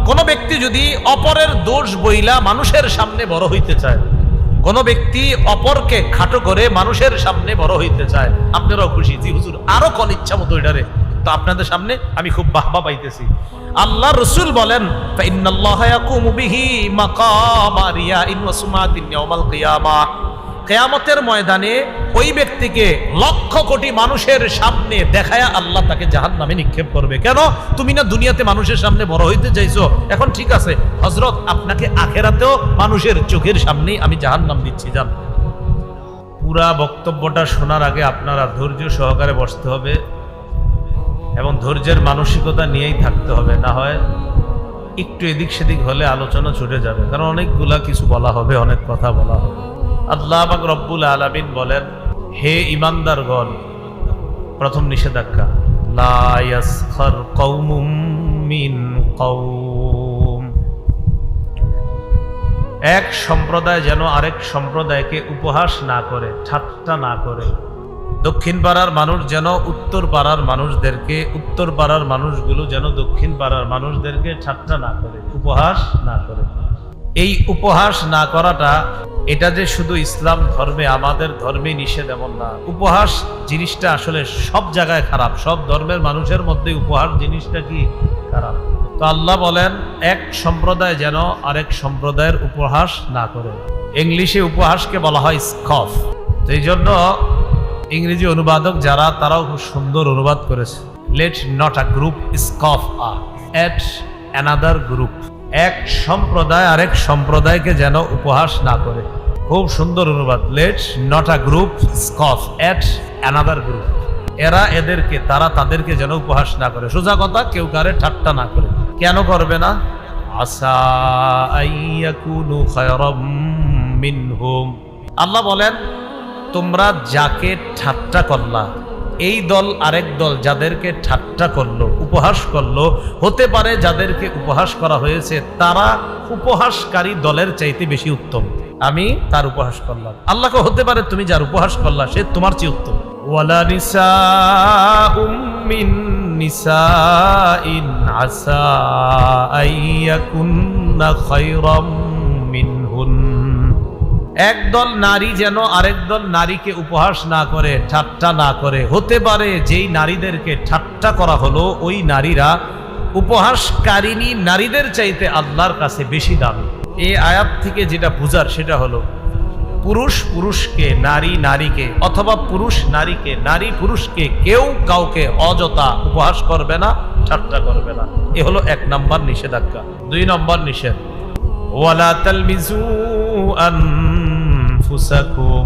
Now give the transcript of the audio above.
কোন ব্যক্তি যদি অপরের দোষ বইলা মানুষের সামনে বড় হইতে চায়, কোন ব্যক্তি অপরকে খাটো করে মানুষের সামনে বড় হইতে চায়, আপনারাও খুশি, জি হুজুর আরো কোন ইচ্ছা মতো এটারে, তো আপনাদের সামনে আমি খুব বাহবা পাইতেছি। আল্লাহ রসুল বলেন ফাইন্নাল্লাহা ইয়াকুমু বিহি মাকামা রিয়াইন ওয়া সুমাতিন ইয়াউমাল কিয়ামাহ, কিয়ামতের ময়দানে ওই ব্যক্তিকে লক্ষ কোটি মানুষের সামনে দেখায়া আল্লাহ তাকে জাহান্নামে নিক্ষেপ করবে। কেন? তুমি না দুনিয়াতে মানুষের সামনে বড় হইতে চাইছো, এখন ঠিক আছে হযরত আপনাকে আখিরাতেও মানুষের চোখের সামনেই আমি জাহান্নাম দিচ্ছি। যান। পুরা বক্তব্যটা শোনার আগে আপনারা ধৈর্য সহকারে বসতে হবে এবং ধৈর্যের মানসিকতা নিয়েই থাকতে হবে, না হয় একটু এদিক সেদিক হলে আলোচনা ছুটে যাবে, কারণ অনেকগুলা কিছু বলা হবে, অনেক কথা বলা হবে। আল্লাহ পাক রব্বুল আলামিন বলেন, হে ঈমানদারগণ, প্রথম নিষেধাজ্ঞা, লা ইয়াসখার কওমুম মিন কওম, এক সম্প্রদায় যেন আরেক সম্প্রদায়কে উপহাস না করে, ঠাট্টা না করে। দক্ষিণ পাড়ার মানুষ যেন উত্তর পাড়ার মানুষদেরকে, উত্তর পাড়ার মানুষগুলো যেন দক্ষিণ পাড়ার মানুষদেরকে ঠাট্টা না করে, উপহাস না করে। এই উপহাস না করাটা, এটা যে শুধু ইসলাম ধর্মে, আমাদের ধর্মে নিষেধ এমন না। উপহাস জিনিসটা আসলে সব জায়গায় খারাপ, সব ধর্মের মানুষের মধ্যে উপহাস জিনিসটা কি খারাপ। তো আল্লাহ বলেন এক সম্প্রদায় যেন আরেক সম্প্রদায়ের উপহাস না করে। ইংলিশে উপহাসকে বলা হয় স্কফ। তো এই জন্য ইংরেজি অনুবাদক যারা, তারাও খুব সুন্দর অনুবাদ করেছে, let not a group scoff at another group, এক সম্প্রদায় আরেক সম্প্রদায়কে যেন উপহাস না করে। খুব সুন্দর অনুবাদ, let not a group scoff at another group, এরা এদেরকে, তারা তাদেরকে যেন উপহাস না করে। সোজা কথা, কেউ কারে ঠাট্টা না করে। কেন করবে না? আসা আইয়াকুনু খায়রাম মিনহুম, আল্লাহ বলেন তোমরা যাকে ঠাট্টা করলা, এই দল আরেক দল যাদেরকে ঠাট্টা করলো, উপহাস করলো, হতে পারে যাদেরকে উপহাস করা হয়েছে তারা উপহাসকারী দলের চাইতে বেশি উত্তম। আমি তার উপহাস করলাম, আল্লাহকে হতে পারে তুমি যার উপহাস করলা সে তোমার চেয়ে উত্তম। ওয়ালা নিসাউম মিন নিসাইন আসা আইয়াকুন্না খায়রাম মিনহুন, একদল নারী যেন আরেক দল নারীকে উপহাস না করে, ঠাট্টা না করে। হতে পারে যেই নারীদেরকে ঠাট্টা করা হলো ওই নারীরা উপহাসকারিনী নারীদের চাইতে আল্লাহর কাছে বেশি দামি। এই আয়াত থেকে যেটা বুঝার সেটা হলো, পুরুষ পুরুষকে, নারী নারীকে, অথবা পুরুষ নারীকে, নারী পুরুষকে কেউ কাউকে অযথা উপহাস করবে না, ঠাট্টা করবে না। এ হলো 1 নম্বর নিষেধাজ্ঞা। 2 নম্বর নিষেধ, ওয়ালা তালমিজু আনফুসাকুম,